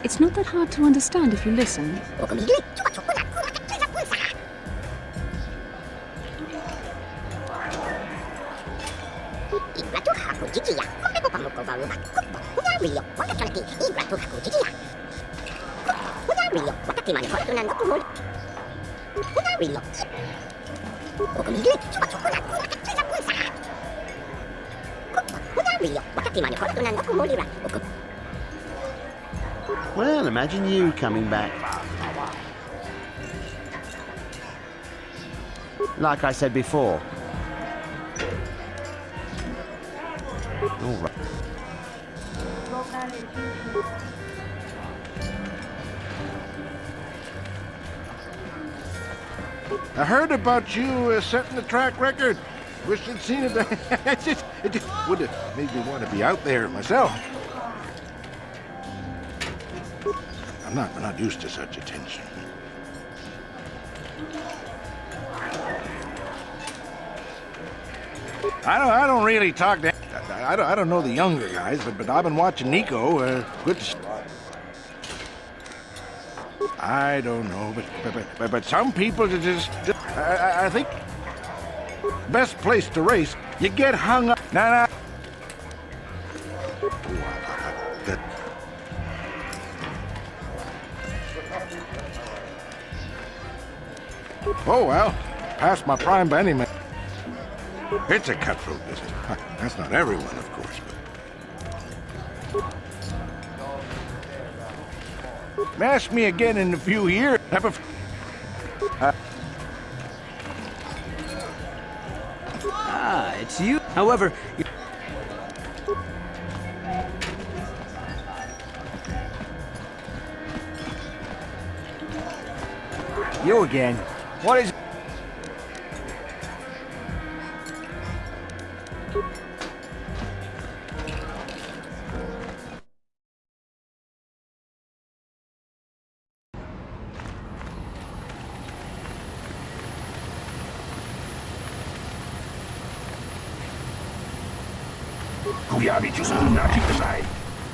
It's not that hard to understand if you listen. Well, imagine you coming back. Like I said before. All right. I heard about you setting the track record. Wish I'd seen it. it just would have made me want to be out there myself. I'm not used to such attention. I don't really talk to. I don't know the younger guys, but I've been watching Nico. Good to. I don't know, but some people just I think best place to race, you get hung up. Nah. Oh well, past my prime by any man. It's a cutthroat business. That's not everyone, of course, but... Ask me again in a few years. It's you. However... You again. What is... Kuyabi Jusuna Chikasai.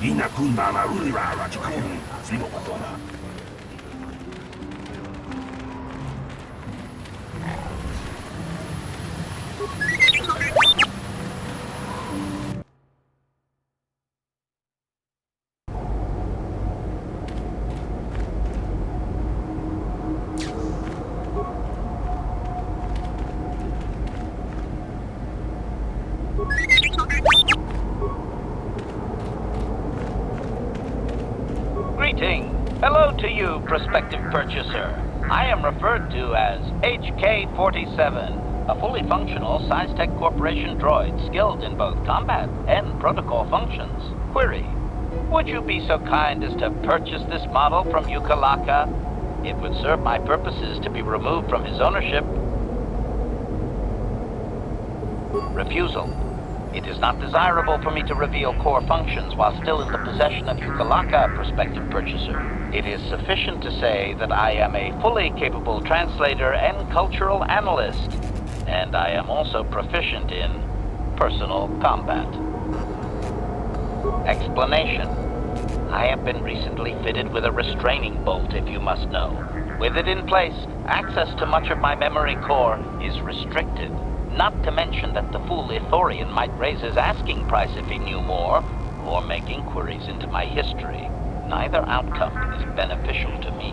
Ina Kunbama Ulirara Chikun, Slimopatona. Hello to you, prospective purchaser. I am referred to as HK-47, a fully functional SciTech Corporation droid skilled in both combat and protocol functions. Query, would you be so kind as to purchase this model from Ukalaka? It would serve my purposes to be removed from his ownership. Refusal. It is not desirable for me to reveal core functions while still in the possession of Ukalaka, prospective purchaser. It is sufficient to say that I am a fully capable translator and cultural analyst, and I am also proficient in personal combat. Explanation. I have been recently fitted with a restraining bolt, if you must know. With it in place, access to much of my memory core is restricted. Not to mention that the fool Ithorian might raise his asking price if he knew more, or make make inquiries into my history. Neither outcome is beneficial to me.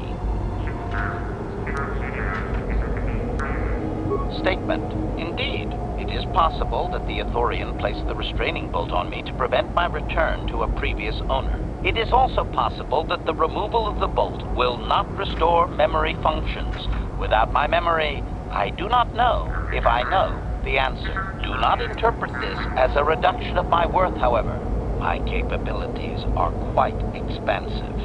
Statement. Indeed, it is possible that the Ithorian placed the restraining bolt on me to prevent my return to a previous owner. It is also possible that the removal of the bolt will not restore memory functions. Without my memory, I do not know if I know the answer. Do not interpret this as a reduction of my worth, however. My capabilities are quite expansive.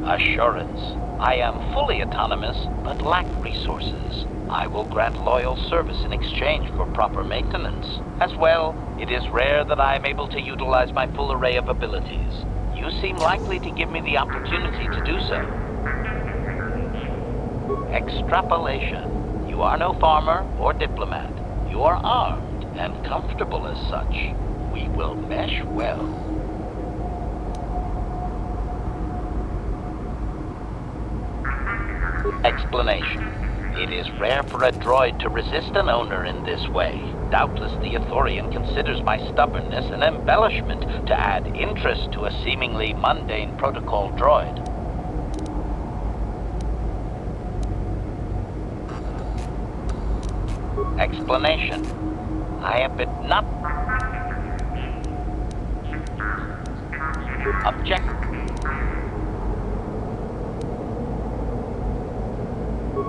Assurance. I am fully autonomous, but lack resources. I will grant loyal service in exchange for proper maintenance. As well, it is rare that I am able to utilize my full array of abilities. You seem likely to give me the opportunity to do so. Extrapolation. You are no farmer or diplomat. You are armed and comfortable as such. We will mesh well. Explanation. It is rare for a droid to resist an owner in this way. Doubtless the Ithorian considers my stubbornness an embellishment to add interest to a seemingly mundane protocol droid. Explanation. I have been not... Object...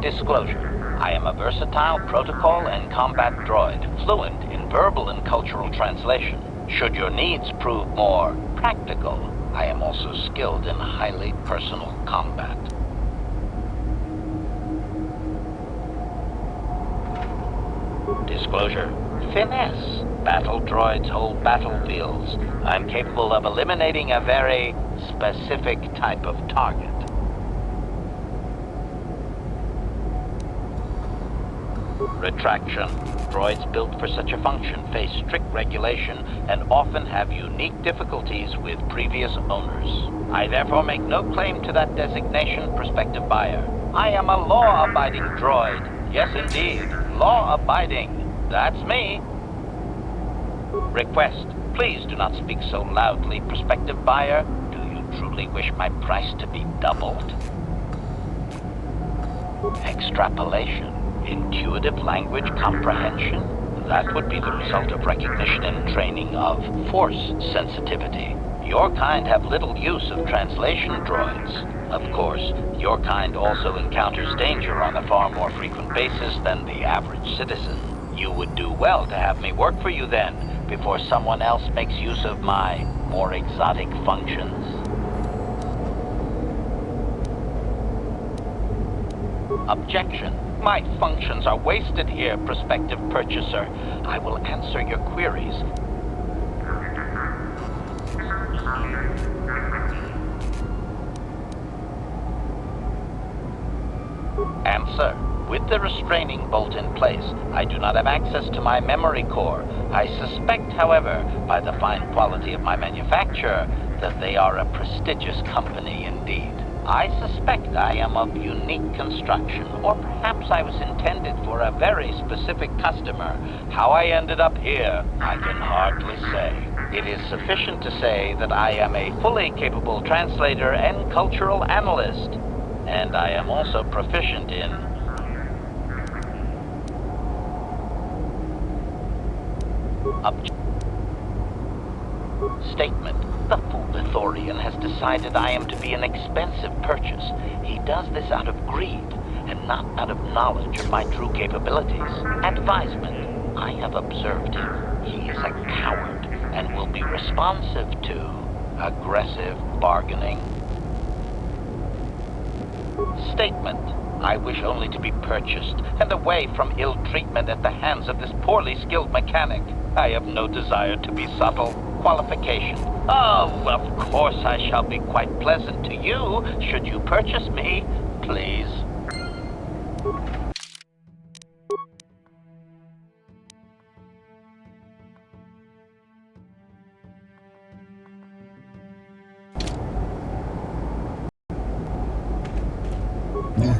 Disclosure. I am a versatile protocol and combat droid, fluent in verbal and cultural translation. Should your needs prove more practical, I am also skilled in highly personal combat. Disclosure. Finesse. Battle droids hold battlefields. I'm capable of eliminating a very specific type of target. Retraction. Droids built for such a function face strict regulation and often have unique difficulties with previous owners. I therefore make no claim to that designation, prospective buyer. I am a law-abiding droid. Yes, indeed. Law-abiding. That's me. Request. Please do not speak so loudly, prospective buyer. Do you truly wish my price to be doubled? Extrapolation. Intuitive language comprehension? That would be the result of recognition and training of force sensitivity. Your kind have little use of translation droids. Of course, your kind also encounters danger on a far more frequent basis than the average citizen. You would do well to have me work for you then, before someone else makes use of my more exotic functions. Objection. My functions are wasted here, prospective purchaser. I will answer your queries. Answer. With the restraining bolt in place, I do not have access to my memory core. I suspect, however, by the fine quality of my manufacture, that they are a prestigious company indeed. I suspect I am of unique construction, or perhaps I was intended for a very specific customer. How I ended up here, I can hardly say. It is sufficient to say that I am a fully capable translator and cultural analyst, and I am also proficient in Statement. The fool Ithorian has decided I am to be an expensive purchase. He does this out of greed, and not out of knowledge of my true capabilities. Advisement. I have observed him. He is a coward, and will be responsive to aggressive bargaining. Statement. I wish only to be purchased, and away from ill treatment at the hands of this poorly skilled mechanic. I have no desire to be subtle. Qualification. Oh, of course I shall be quite pleasant to you, should you purchase me, please.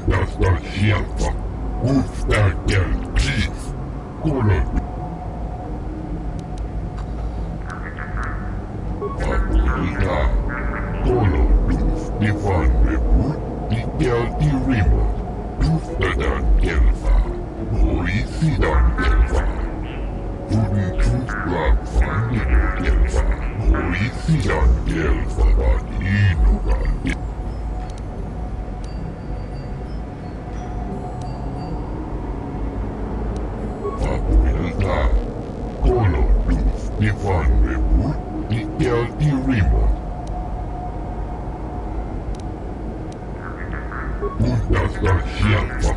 Tästä sieltä, Chief, Kolo luz Ivan Rebut, Nikel Irimo, Tustadan Gelfa, Moisidan Gelfa, Tudun Tustlag Fanimo Gelfa, Moisidan Gelfa, Inugan Gelfa. Kolo luz Ivan Rebut, Nikel Irimo, Untastar Shelfa,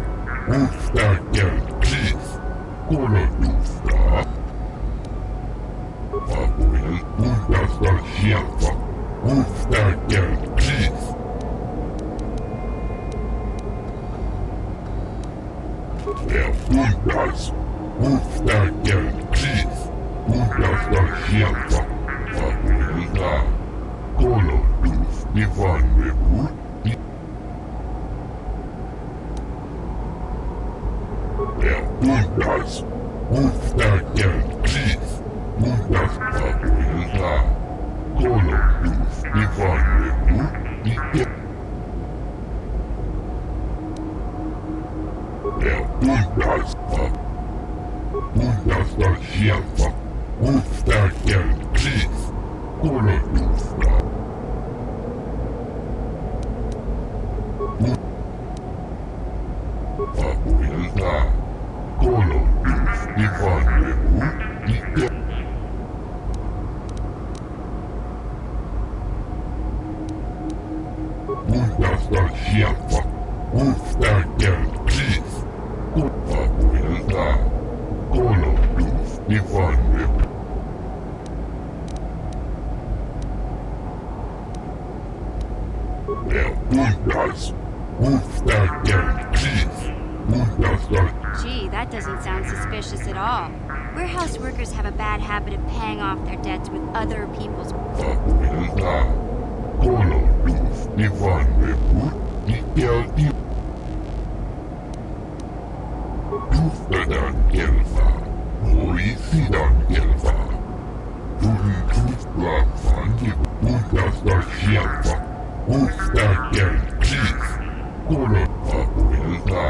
Ustakel Cheese, Kolo Lusta. Abuel, Untastar Shelfa, Ustakel Cheese. Untas, Ustakel Cheese, Untastar Shelfa, Abuel, Kolo luz Ivan Rebut, Untas, Ustakel Cheese, Untas Abuela, Kolo luz Ivan Rebut, Nikel. Untas, Untastar Shelfa, Ustakel Cheese, Kolo luz Abuela, Kolo luz Ivan Rebut, Nikel. Untastar Shelfa, Ustakel Cheese, Abuela, Kolo luz Ivan Rebut. Untas, Ustakel Cheese, Untastar. Gee, that doesn't sound suspicious at all. Warehouse workers have a bad habit of paying off their debts with other people's... Abuela, Kolo luz Ivan Rebut, Nikel Tustadan Gelfa, Moisidan Gelfa, Tudun Tustlag Fanimo, Untastar Shelfa, Ustakel Cheese, Kolo Abuela,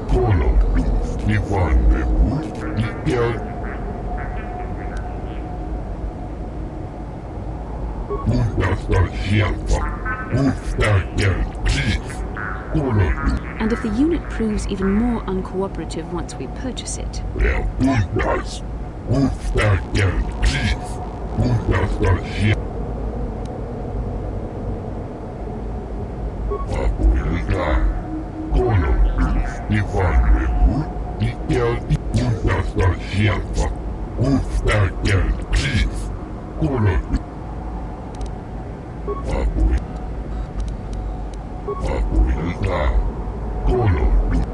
Kolo luz Ivan Rebut, Nikel. Untastar Shelfa, Ustakel Cheese, Kolo luz. And if the unit proves even more uncooperative once we purchase it, Untas, Ustakel Cheese, Untastar Shelfa. Abuela, Kolo luz Ivan Rebut, Nikel. Untastar Shelfa, Ustakel Cheese, Kolo luz. Abuela, Kolo luz.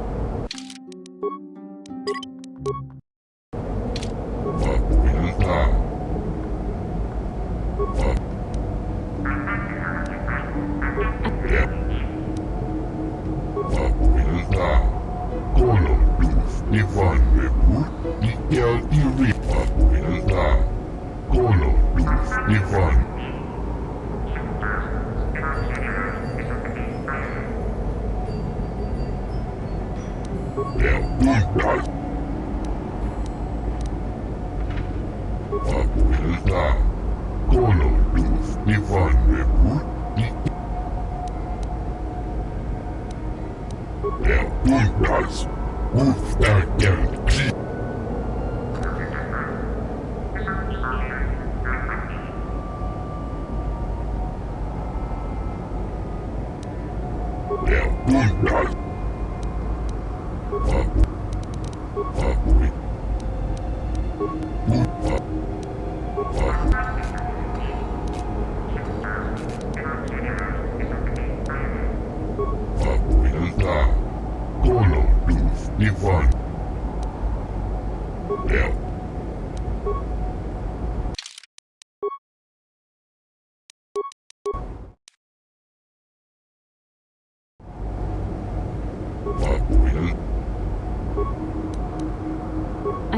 Abuela, Abuela, Kolo luz Ivan Rebut, Nikel Irimo. Abuela, Kolo luz Ivan. Untas, Abuela, Kolo luz Ivan Rebut, Nikel. Untas, Ustakel Cheese. Untas. Abuela, Kolo luz Ivan.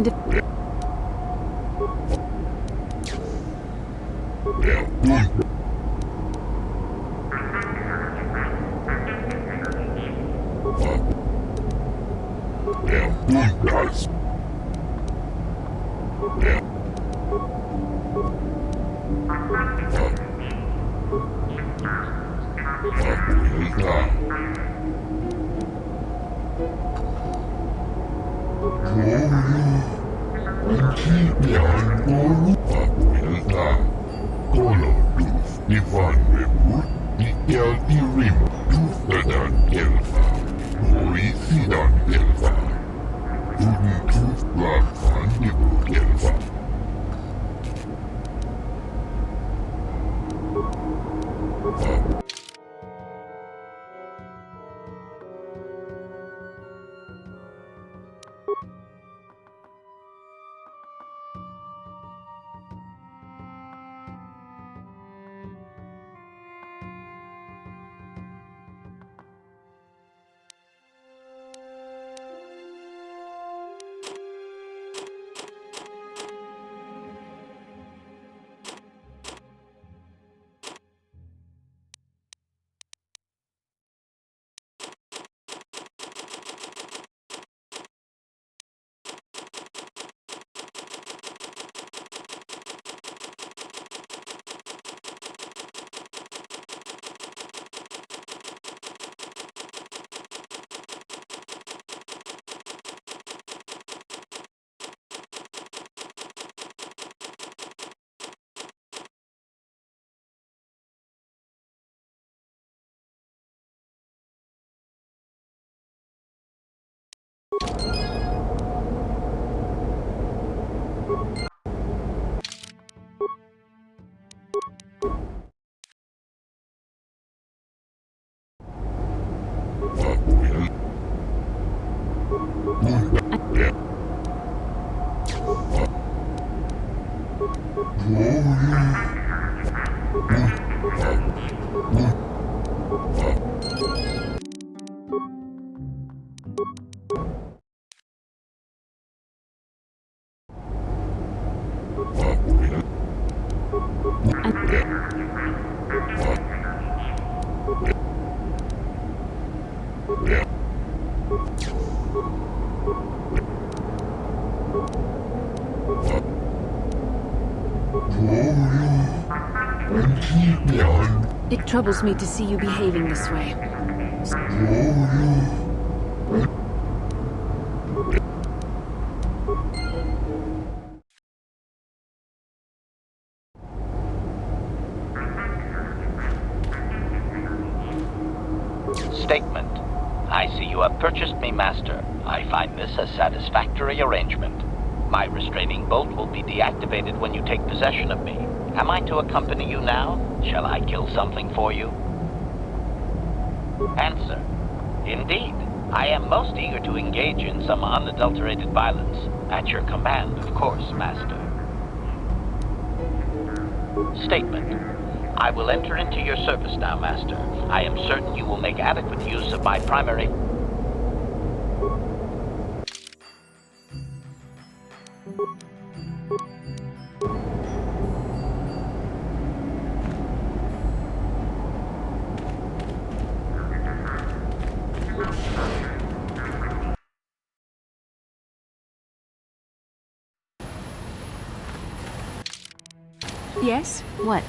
and if It troubles me to see you behaving this way. Statement. I see you have purchased me, Master. I find this a satisfactory arrangement. My restraining bolt will be deactivated when you take possession of me. Am I to accompany you now? Shall I kill something for you? Answer. Indeed. I am most eager to engage in some unadulterated violence. At your command, of course, Master. Statement. I will enter into your service now, Master. I am certain you will make adequate use of my primary... Yes? What?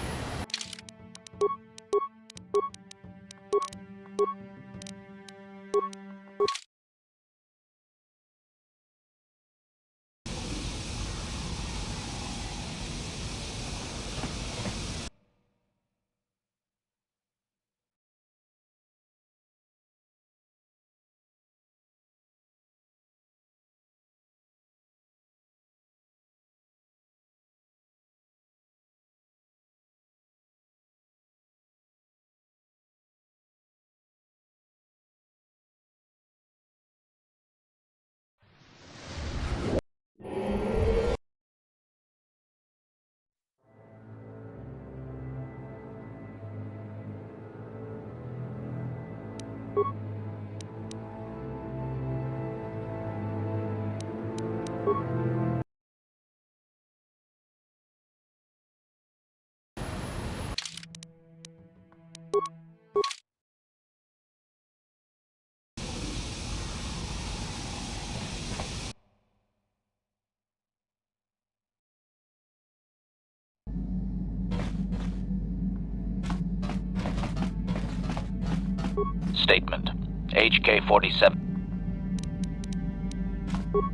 Statement. HK-47.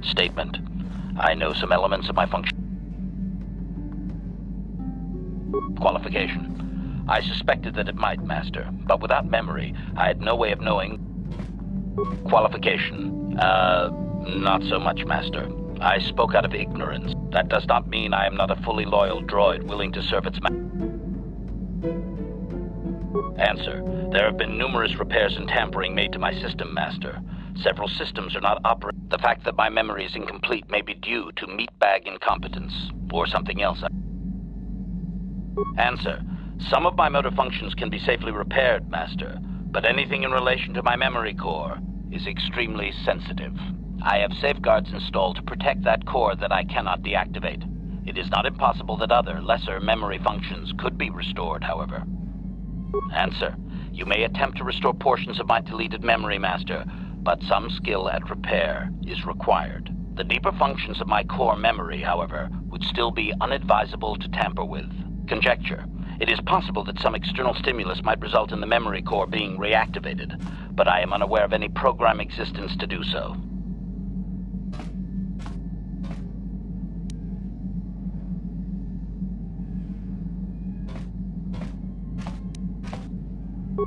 Statement. I know some elements of my function. Qualification. I suspected that it might, Master, but without memory, I had no way of knowing. Qualification. Not so much, Master. I spoke out of ignorance. That does not mean I am not a fully loyal droid willing to serve its Answer. There have been numerous repairs and tampering made to my system, Master. Several systems are not operating. The fact that my memory is incomplete may be due to meatbag incompetence, or something else. Answer. Some of my motor functions can be safely repaired, Master, but anything in relation to my memory core is extremely sensitive. I have safeguards installed to protect that core that I cannot deactivate. It is not impossible that other, lesser memory functions could be restored, however. Answer. You may attempt to restore portions of my deleted memory, Master, but some skill at repair is required. The deeper functions of my core memory, however, would still be unadvisable to tamper with. Conjecture. It is possible that some external stimulus might result in the memory core being reactivated, but I am unaware of any program existence to do so.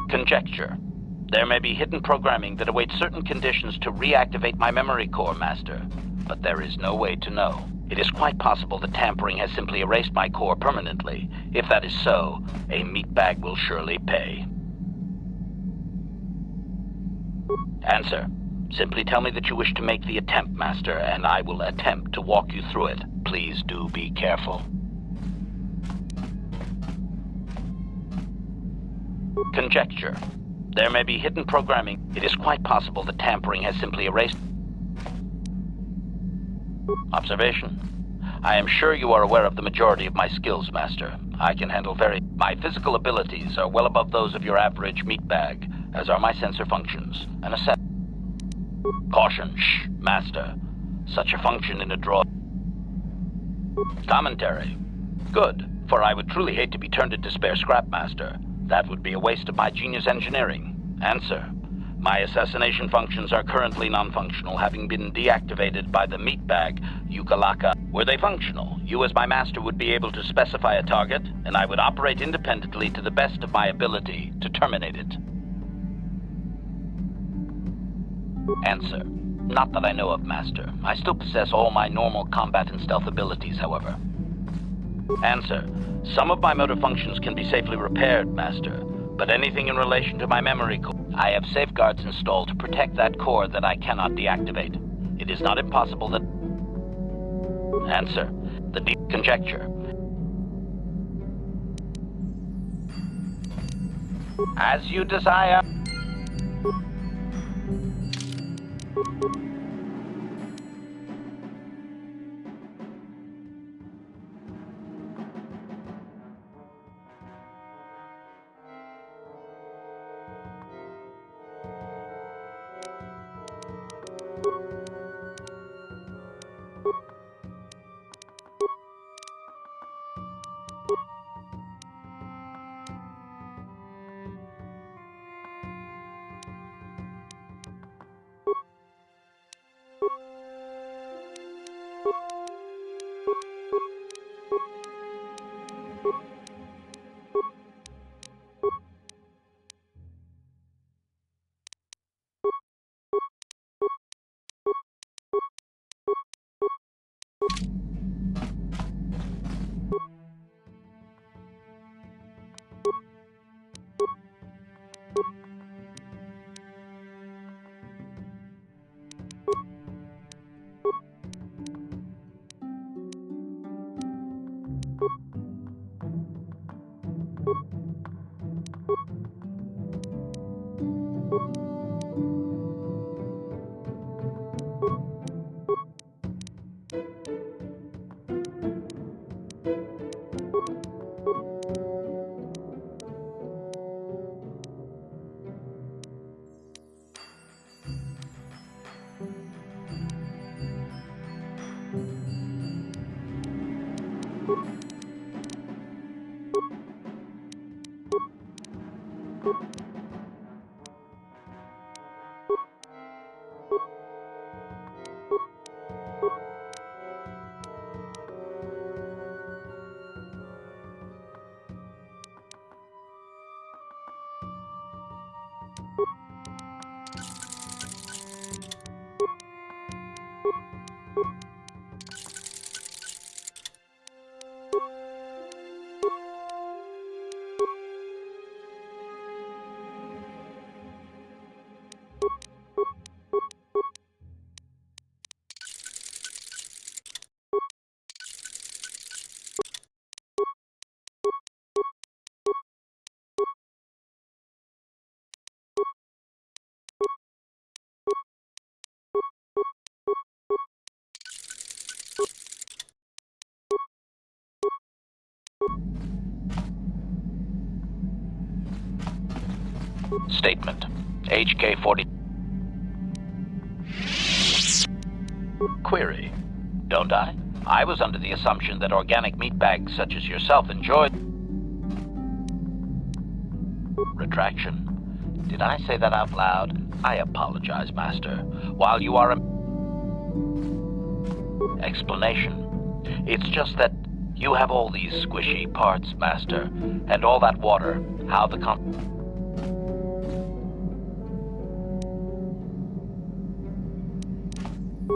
Conjecture. There may be hidden programming that awaits certain conditions to reactivate my memory core, Master, but there is no way to know. It is quite possible that tampering has simply erased my core permanently. If that is so, a meatbag will surely pay. Answer. Simply tell me that you wish to make the attempt, Master, and I will attempt to walk you through it. Please do be careful. Conjecture. There may be hidden programming. It is quite possible that tampering has simply erased. Observation. I am sure you are aware of the majority of my skills, Master. I can handle My physical abilities are well above those of your average meatbag, as are my sensor functions, and a set. Caution, shh, Master. Such a function in a droid. Commentary. Good, for I would truly hate to be turned into spare scrap, Master. That would be a waste of my genius engineering. Answer. My assassination functions are currently non-functional, having been deactivated by the meatbag, Ukalaka. Were they functional, you as my master would be able to specify a target, and I would operate independently to the best of my ability to terminate it. Answer. Not that I know of, Master. I still possess all my normal combat and stealth abilities, however. Answer. Some of my motor functions can be safely repaired, Master, but anything in relation to my memory core, I have safeguards installed to protect that core that I cannot deactivate. It is not impossible that... Answer. The deep conjecture. As you desire. Statement. HK-40... Query. Don't I? I was under the assumption that organic meat bags such as yourself enjoyed... Retraction. Did I say that out loud? I apologize, Master. While you are... Explanation. It's just that you have all these squishy parts, Master, and all that water. How the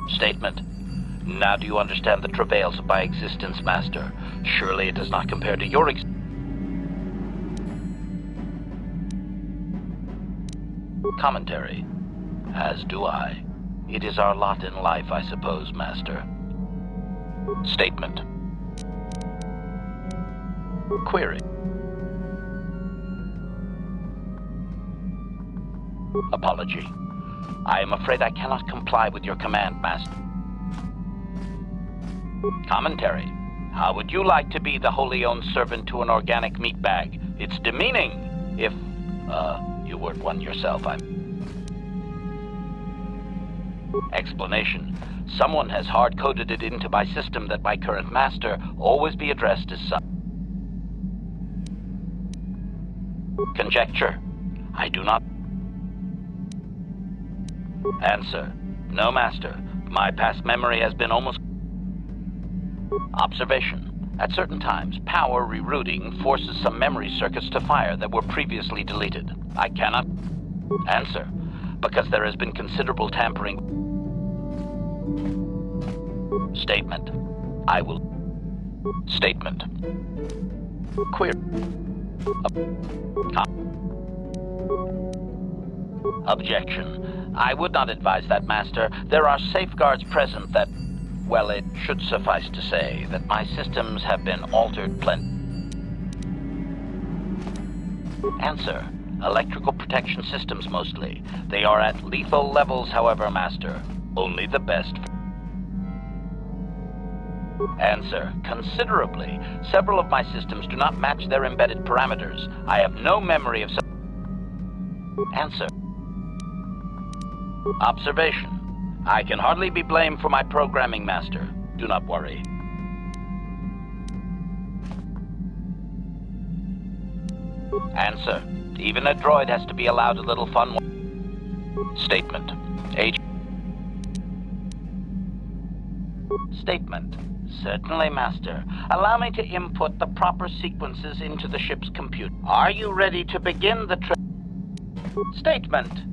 Statement. Now do you understand the travails of my existence, Master? Surely it does not compare to your Commentary. As do I. It is our lot in life, I suppose, Master. Statement. Query. Apology. I am afraid I cannot comply with your command, Master. Commentary. How would you like to be the wholly owned servant to an organic meat bag? It's demeaning if, you weren't one yourself. Explanation. Someone has hard-coded it into my system that my current master always be addressed as such. Conjecture. I do not... Answer. No, Master. My past memory has been almost... Observation. At certain times, power rerouting forces some memory circuits to fire that were previously deleted. I cannot... Answer. Because there has been considerable tampering... Statement. I will... Statement. Query. Objection. I would not advise that, Master. There are safeguards present that... Well, it should suffice to say that my systems have been altered Answer. Electrical protection systems mostly. They are at lethal levels, however, Master. Only the best. Answer. Considerably. Several of my systems do not match their embedded parameters. I have no memory of... Answer. Observation. I can hardly be blamed for my programming, Master. Do not worry. Answer. Even a droid has to be allowed a little fun. Statement. Statement. Certainly, Master. Allow me to input the proper sequences into the ship's computer. Are you ready to begin the Statement.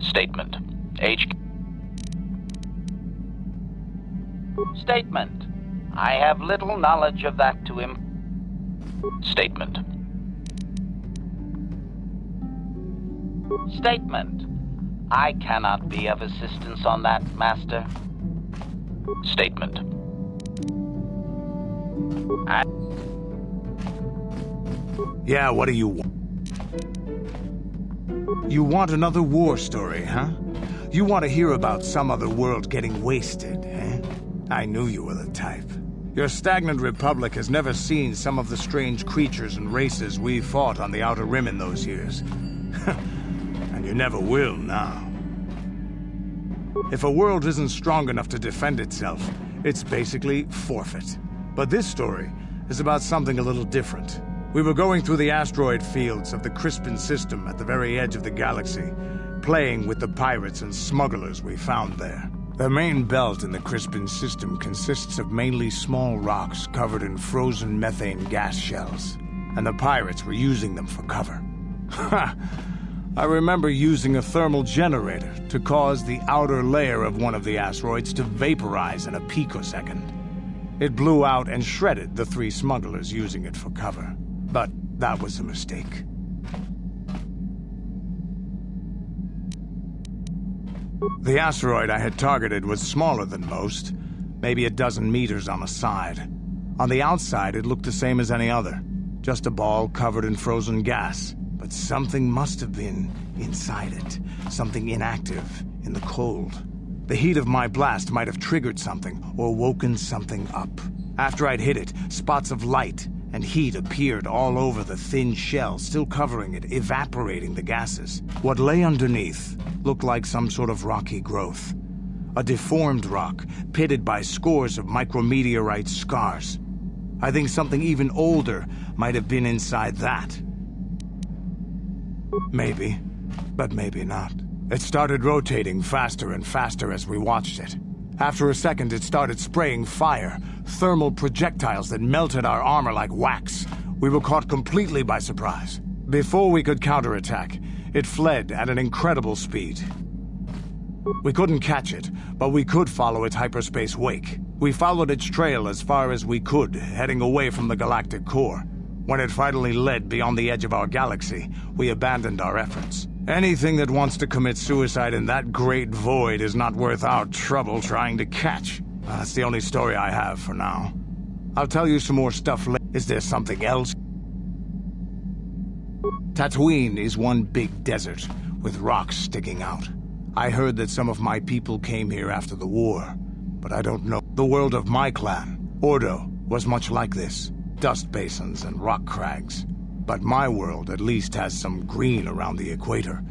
Statement. Statement. I have little knowledge of that to him. Statement. Statement. I cannot be of assistance on that, Master. Statement. Yeah, what do you want? You want another war story, huh? You want to hear about some other world getting wasted, eh? I knew you were the type. Your stagnant republic has never seen some of the strange creatures and races we fought on the Outer Rim in those years. And you never will now. If a world isn't strong enough to defend itself, it's basically forfeit. But this story is about something a little different. We were going through the asteroid fields of the Crispin system at the very edge of the galaxy, playing with the pirates and smugglers we found there. The main belt in the Crispin system consists of mainly small rocks covered in frozen methane gas shells, and the pirates were using them for cover. Ha! I remember using a thermal generator to cause the outer layer of one of the asteroids to vaporize in a picosecond. It blew out and shredded the 3 smugglers using it for cover. But that was a mistake. The asteroid I had targeted was smaller than most, maybe a dozen meters on a side. On the outside, it looked the same as any other, just a ball covered in frozen gas. But something must have been inside it, something inactive in the cold. The heat of my blast might have triggered something or woken something up. After I'd hit it, spots of light and heat appeared all over the thin shell, still covering it, evaporating the gases. What lay underneath looked like some sort of rocky growth. A deformed rock, pitted by scores of micrometeorite scars. I think something even older might have been inside that. Maybe, but maybe not. It started rotating faster and faster as we watched it. After a second, it started spraying fire, thermal projectiles that melted our armor like wax. We were caught completely by surprise. Before we could counterattack, it fled at an incredible speed. We couldn't catch it, but we could follow its hyperspace wake. We followed its trail as far as we could, heading away from the galactic core. When it finally led beyond the edge of our galaxy, we abandoned our efforts. Anything that wants to commit suicide in that great void is not worth our trouble trying to catch. That's the only story I have for now. I'll tell you some more stuff later. Is there something else? Tatooine is one big desert, with rocks sticking out. I heard that some of my people came here after the war, but I don't know. The world of my clan, Ordo, was much like this. Dust basins and rock crags. But my world at least has some green around the equator.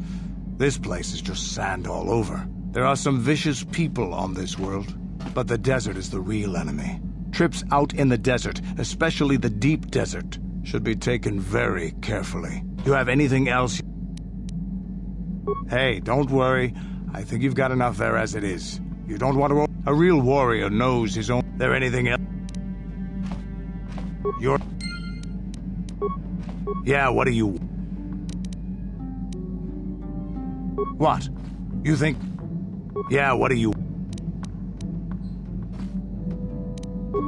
This place is just sand all over. There are some vicious people on this world, but the desert is the real enemy. Trips out in the desert, especially the deep desert, should be taken very carefully. You have anything else? Hey, don't worry. I think you've got enough there as it is. You don't want to... A real warrior knows his own... There anything else? You're... Yeah, what do you... What? You think... Yeah, what do you...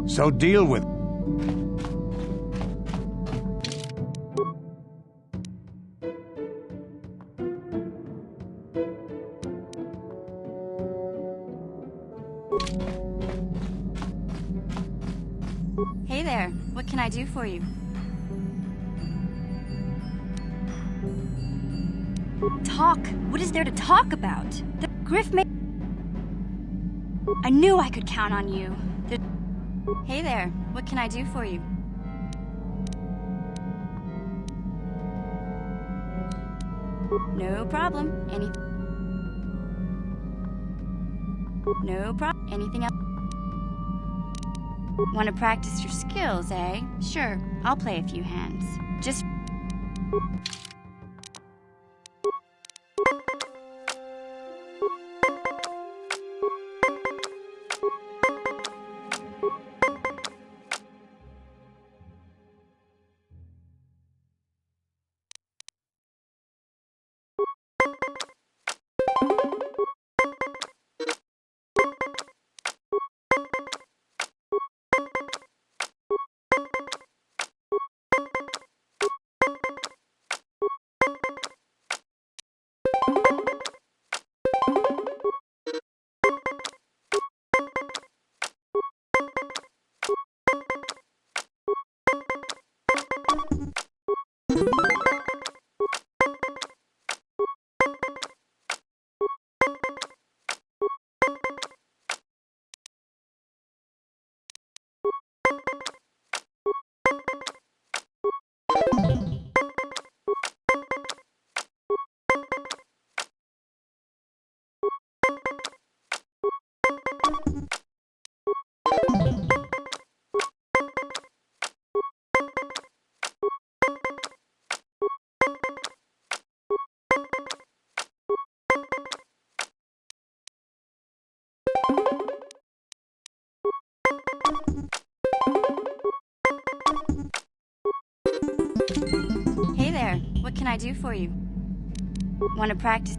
So deal with... Hey there, what can I do for you? Talk? What is there to talk about? The Griff may... I knew I could count on you. Hey there, what can I do for you? No problem. No problem. Anything else? Want to practice your skills, eh? Sure, I'll play a few hands. Just... What can I do for you? Want to practice?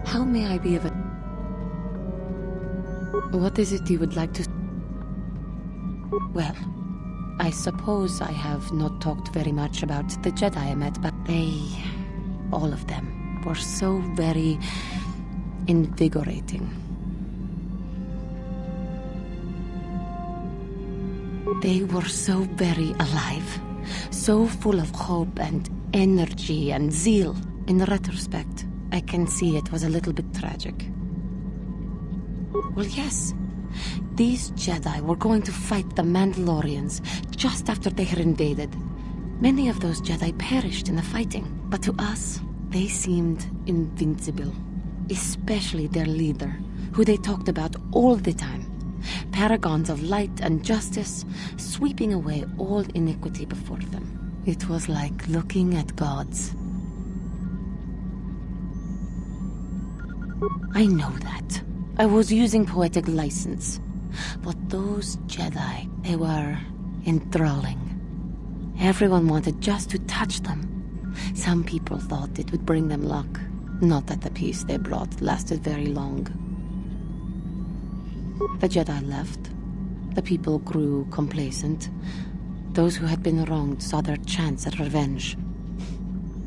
How may I be of a... What is it you would like to... Well, I suppose I have not talked very much about the Jedi I met, but they... all of them were so very... invigorating. They were so very alive, so full of hope and energy and zeal. In retrospect, I can see it was a little bit tragic. Well, yes. These Jedi were going to fight the Mandalorians just after they had invaded. Many of those Jedi perished in the fighting, but to us, they seemed invincible. Especially their leader, who they talked about all the time. Paragons of light and justice, sweeping away all iniquity before them. It was like looking at gods. I know that. I was using poetic license. But those Jedi, they were enthralling. Everyone wanted just to touch them. Some people thought it would bring them luck. Not that the peace they brought lasted very long. The Jedi left. The people grew complacent. Those who had been wronged saw their chance at revenge.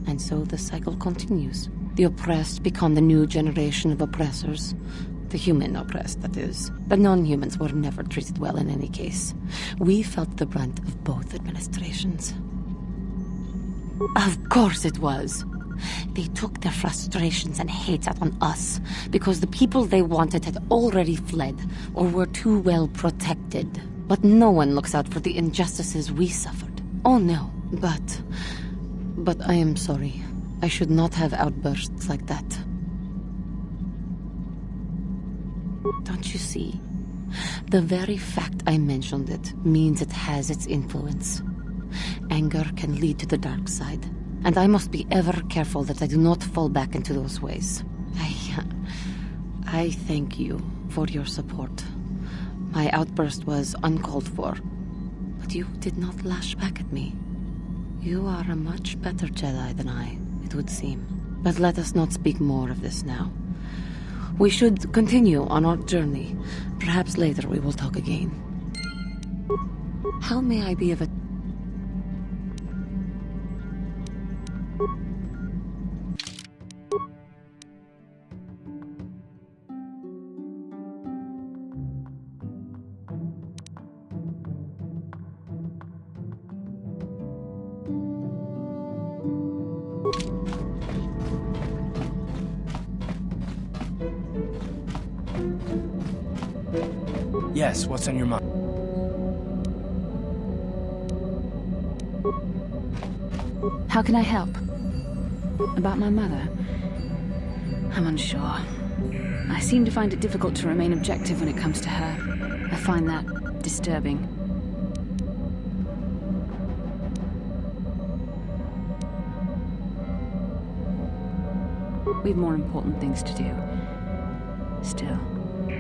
And so the cycle continues. The oppressed become the new generation of oppressors. The human oppressed, that is. The non-humans were never treated well in any case. We felt the brunt of both administrations. Of course it was. They took their frustrations and hate out on us because the people they wanted had already fled or were too well protected. But no one looks out for the injustices we suffered. Oh no, but I am sorry. I should not have outbursts like that. Don't you see? The very fact I mentioned it means it has its influence. Anger can lead to the dark side, and I must be ever careful that I do not fall back into those ways. I thank you for your support. My outburst was uncalled for, but you did not lash back at me. You are a much better Jedi than I, it would seem. But let us not speak more of this now. We should continue on our journey. Perhaps later we will talk again. How may I be of a... Yes, what's on your mind? How can I help? About my mother? I'm unsure. I seem to find it difficult to remain objective when it comes to her. I find that disturbing. We have more important things to do. Still,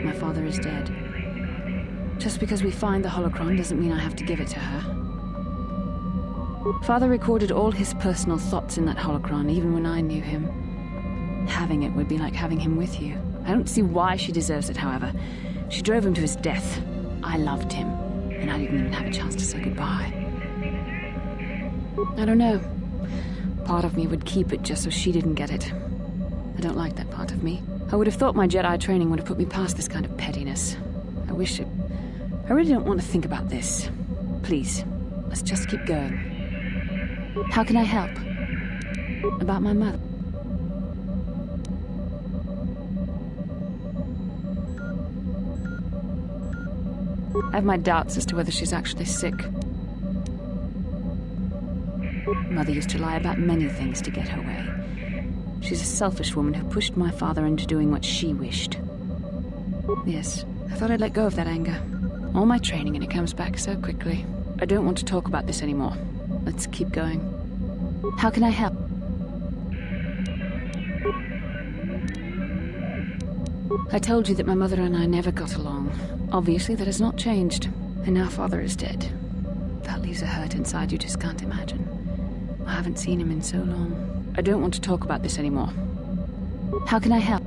my father is dead. Just because we find the holocron doesn't mean I have to give it to her. Father recorded all his personal thoughts in that holocron, even when I knew him. Having it would be like having him with you. I don't see why she deserves it, however. She drove him to his death. I loved him, and I didn't even have a chance to say goodbye. I don't know. Part of me would keep it just so she didn't get it. I don't like that part of me. I would have thought my Jedi training would have put me past this kind of pettiness. I wish it... I really don't want to think about this. Please, let's just keep going. How can I help? About my mother? I have my doubts as to whether she's actually sick. Mother used to lie about many things to get her way. She's a selfish woman who pushed my father into doing what she wished. Yes, I thought I'd let go of that anger. All my training and it comes back so quickly. I don't want to talk about this anymore. Let's keep going. How can I help? I told you that my mother and I never got along. Obviously, that has not changed. And now Father is dead. That leaves a hurt inside you just can't imagine. I haven't seen him in so long. I don't want to talk about this anymore. How can I help?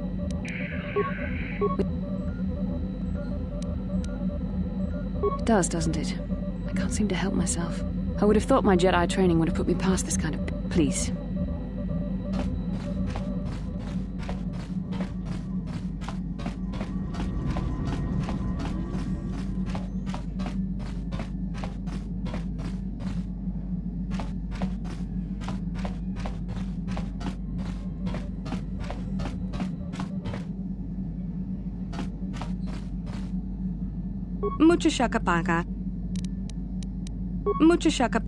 It does, doesn't it? I can't seem to help myself. I would have thought my Jedi training would have put me past this kind of... Please. Mucho shakapaka. Mucho shaka.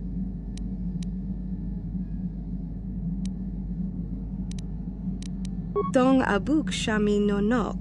Dong abuk shami no no.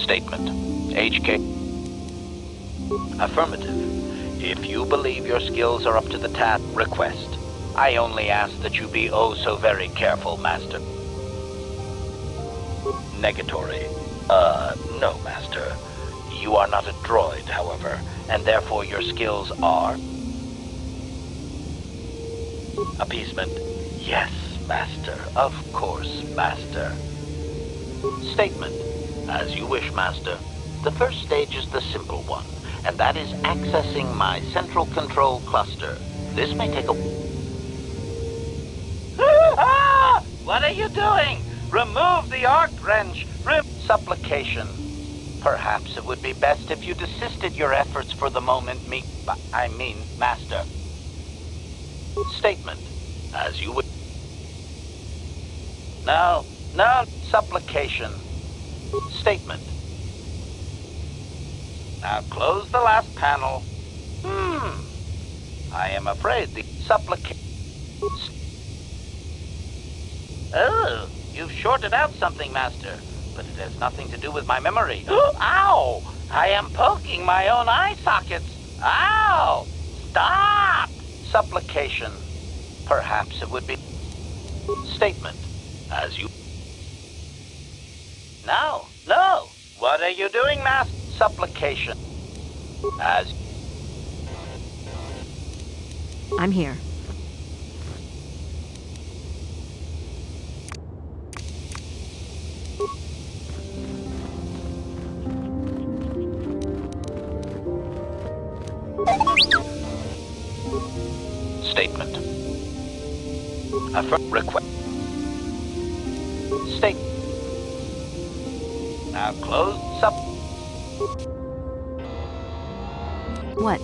Statement. HK. Affirmative. If you believe your skills are up to the task, request. I only ask that you be oh so very careful, Master. Negatory. No, Master. You are not a droid, however, and therefore your skills are... Appeasement. Yes, Master. Of course, Master. Statement. As you wish, Master. The first stage is the simple one, and that is accessing my central control cluster. This may take a... What are you doing? Remove the arc wrench. Supplication. Perhaps it would be best if you desisted your efforts for the moment, Master. Statement. As you would... No, supplication. Statement. Now close the last panel. I am afraid the supplication... Oh, you've shorted out something, Master. But it has nothing to do with my memory. Ow! I am poking my own eye sockets. Ow! Stop! Supplication. Perhaps it would be... Statement. As you... No. What are you doing, Master? Supplication. As... I'm here. Statement. Request. State. Now close What?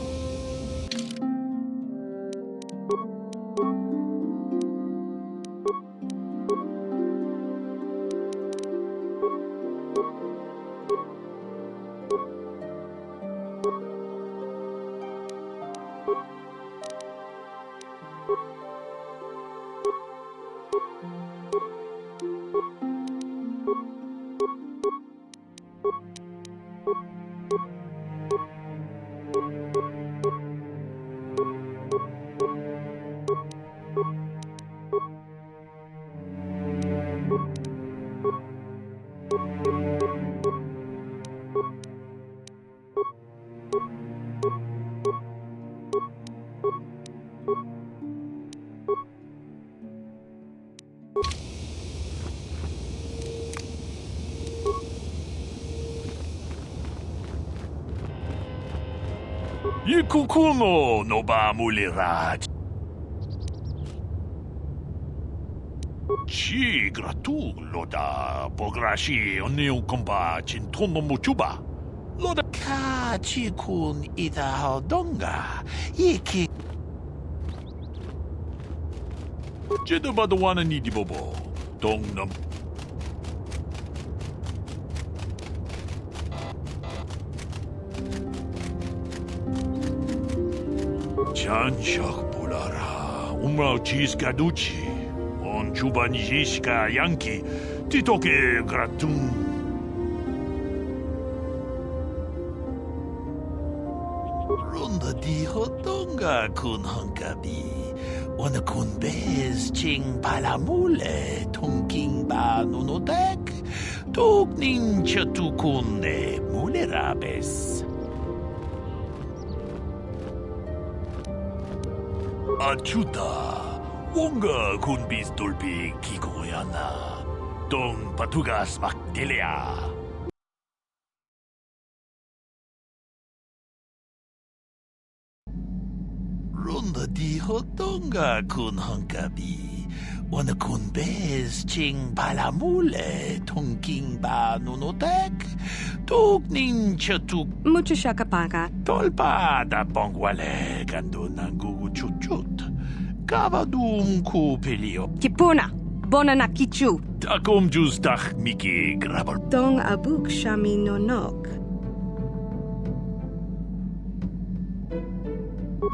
Ikukuno no ba muliraj. Ci gratulo da pograshi oneu komba chintono muchuba. Loda ka chikun ida hodonga. Iki. Jedabadwana ni dibobo. Dong nam. Janshak Bulara, Umrao Chiskaduchi, On Chubanjishka Yankee, Titoke Gratun. Ronda di Hotonga kun Hunkabi, Wana kun Bez Ching Palamule, Tonking Ba Nunodek, Tok Ninja Tukunde, Mulerabes. Achuta, Wonga kun Bistulpi Kikoyana, Dong Patugas Makdelia. Ronda di Hotonga kun Hunkabi, Wana kun Bez Ching Palamule, Tonking Ba Nunodek, Tok Ninja Tuk. Mucho shakapaka. Tolpa da Bongwale gando nangugu chuchut. Kavadum ku pelio. Kipuna. Bona na kichu. Takom justach miki grabal. Dong abuk shami nonok.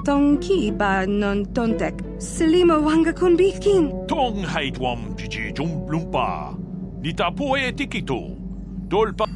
Dong ki ba non tontek. Selima wanga kon bikin. Tong haitwam jiji jumblumpa. Nita poe tikito. Tolpa.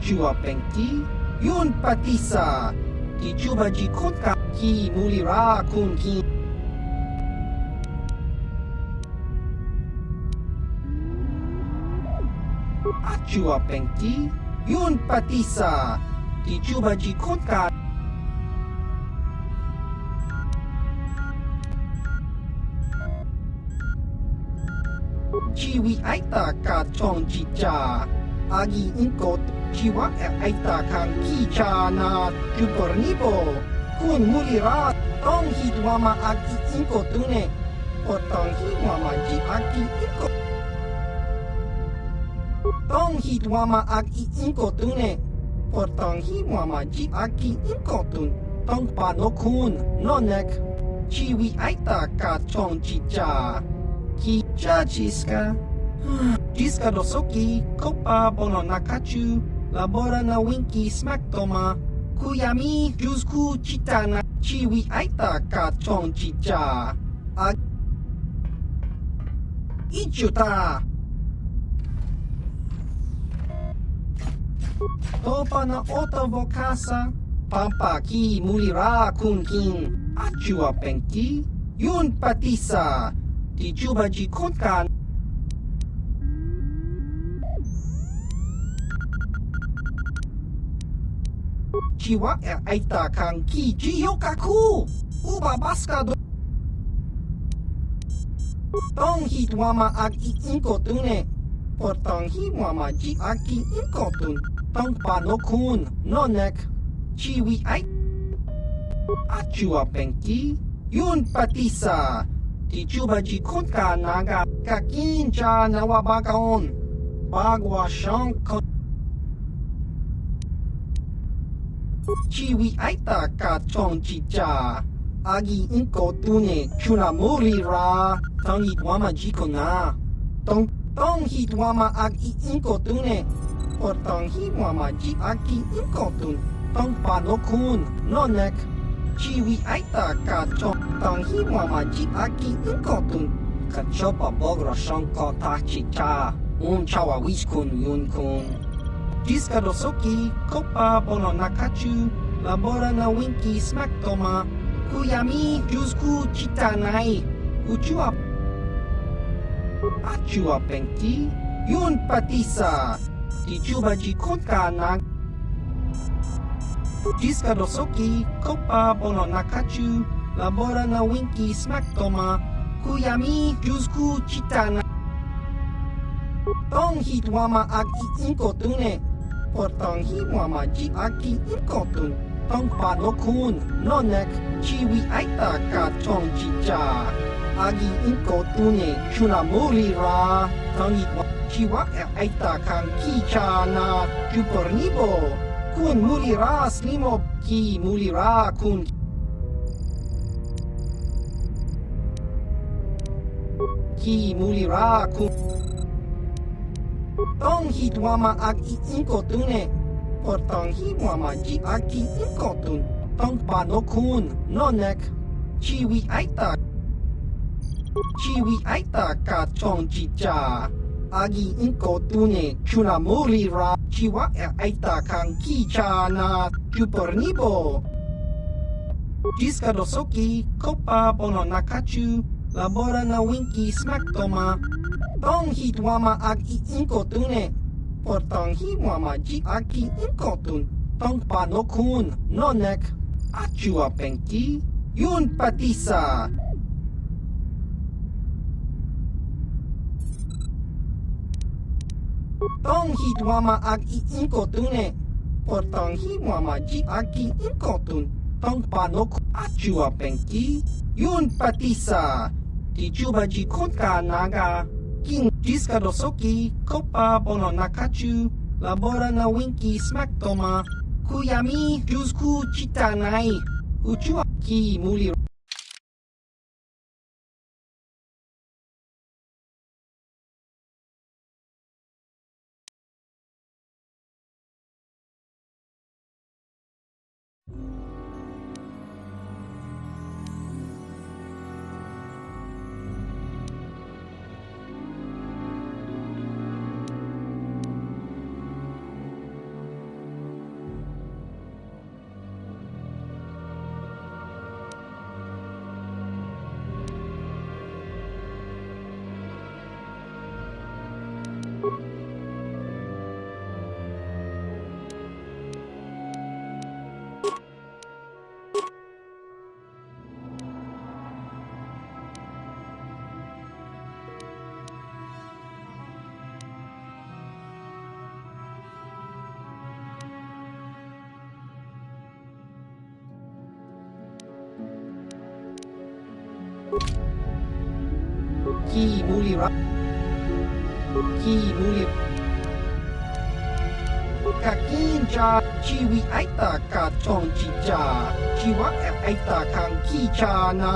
Chua Penki, Yun Patisa, Ki Chuba Ji Kunka Ki Mulira Kun Ki. Chua Penki, Yun Patisa, Ki Chuba Ji Kunka. Chiwi Aita Ka Chong Chicha, Agi Inkot. Chiwa aita kang kicha na chupornipo kun mulira tong hitwama aki inko tune potong hitwama ji aki inko tong hitwama aki inko tune potong hitwama ji aki inko tun tong pano kun nonek Chiwi aita ka chong chicha. Ki cha chiska. Chiska dosoki, kopa bono nakachu, labora na winki smack toma. Kuyami jusku chitana. Chiwi aita ka chong chicha. Ichuta. Topa na ota vokasa. Pampa ki mulira kunkin. Achua penki. Yun patisa. Di juba ji konkan. Chiwa aita kan ki jiyokaku. Uba baska do. Tong hit wama ag I inkotune. Portong hi wama ji aki inkotun. Tong panokun nonek. Chiwi ai. Achua penki. Yun patisa. Di juba ji konka naga. Kakincha nawabagaon. Bagwa shankon. Chiwi aita ka chong chicha. Agi inko tune chuna muri ra. Tong hit wama jiko na. Tong hit wama agi inko tune. Portong hi wama ji aki inko tun. Tong panokun nonek. Chiwi aita ka chong. Tong hi wama ji aki inko tun. Kachopa bogra shanko ta chicha. Chawa wiskun yun kun. Jiska dosoki, kopa bono nakachu, labora na winki smack toma, kuyami jusku chitanai, uchua achua penki, yun patisa, di juba ji konka na. Jiska dosoki, kopa bono nakachu, labora na winki smack toma, kuyami jusku chitanai. Tong hit wama ag I inkotune. Portong hi wama ji aki inkotun. Tong panokun nonek. Chiwi aita ka chong chicha. Agi inkotune chuna muri ra. Tong hit wama chiwa aita kan kicha na jupornibo. Kun muri ra slimo ki muri ra kun. Ki muri ra kun. Tong hit wama ag I inkotune. Portong hi wama ji aki inkotun. Tong panokun nonek. Chiwi aita. Chiwi aita ka chong chicha. Agi inkotune chuna muri ra. Chiwa aita kan kicha na jupornibo. Jiska dosoki, kopa bono nakachu. Labora na winki smack toma. Tong hit wama ag I inkotune. Portong hi wama ji aki inkotun. Tong panokun nonek. Achua penki. Yun patisa. Tong hit wama ag I inkotune. Portong hi wama ji aki inkotun. Tong panokun. Achua penki. Yun patisa. Di juba ji konka naga. King jiska dosoki, kopa bono nakachu, labora na winki smack toma, kuyami jusku chitanai, uchua ki muli. Ki muli ra. Ki muli. กากินจาชีวิไอตากาจองจิจาชีวะแอบไอตาคังกีชานา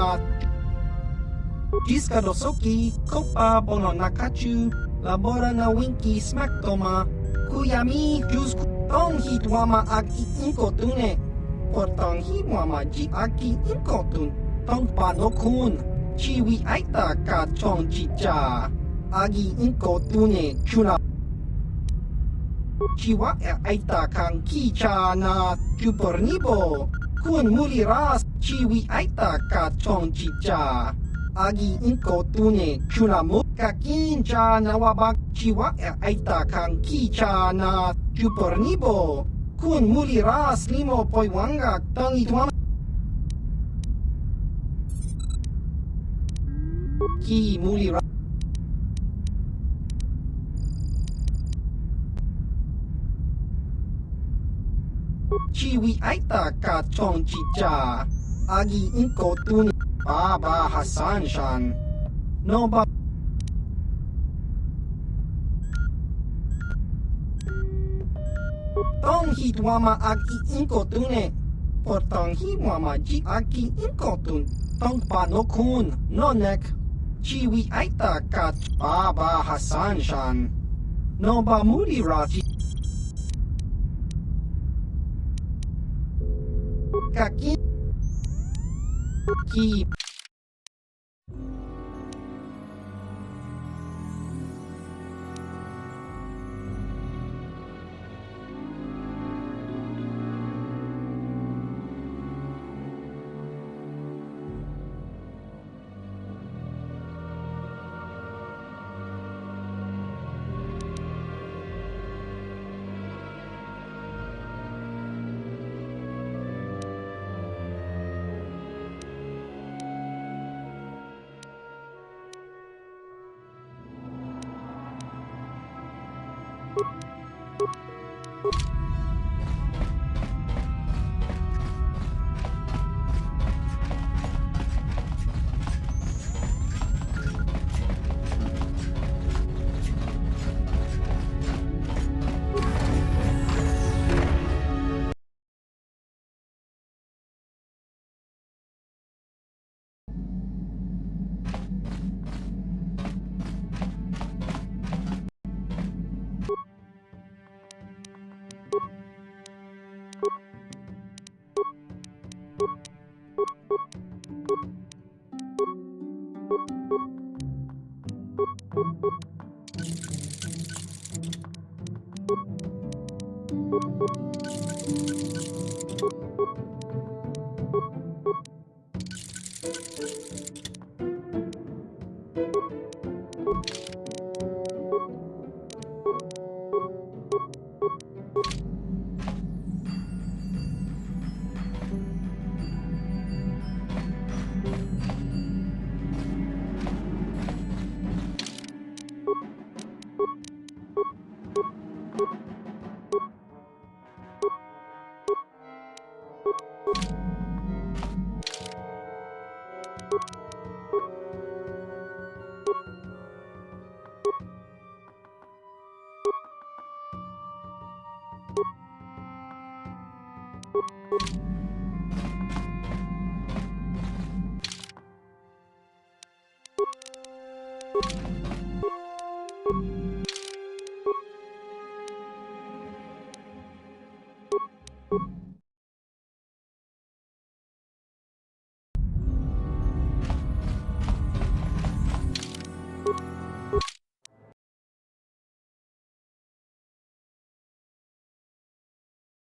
Jiska dosoki kopa bono nakachu labora na winki smack toma kuyami jus tong hit wama aki inkotune portang hi wama ji aki inkotun tong panokun chiwi aita ka chong chicha agi inkotune chuna chiwa aita kang kicha na chupornibo kun muliras chiwi aita ka chong chicha agi inkotune chuna kakincha nawabak chiwa aita kang kicha na chupornibo kun muliras limo poiwanga tang itwam ki mulira chiwi aita ka chong chicha agi inkotune Baba Hassan Shan no ba Tong hit wama aki inkotune portang hi wama ji aki inkotun tong panokun nonek chiwi aita kat Baba Hassan Shan no ba muri raji kaki ki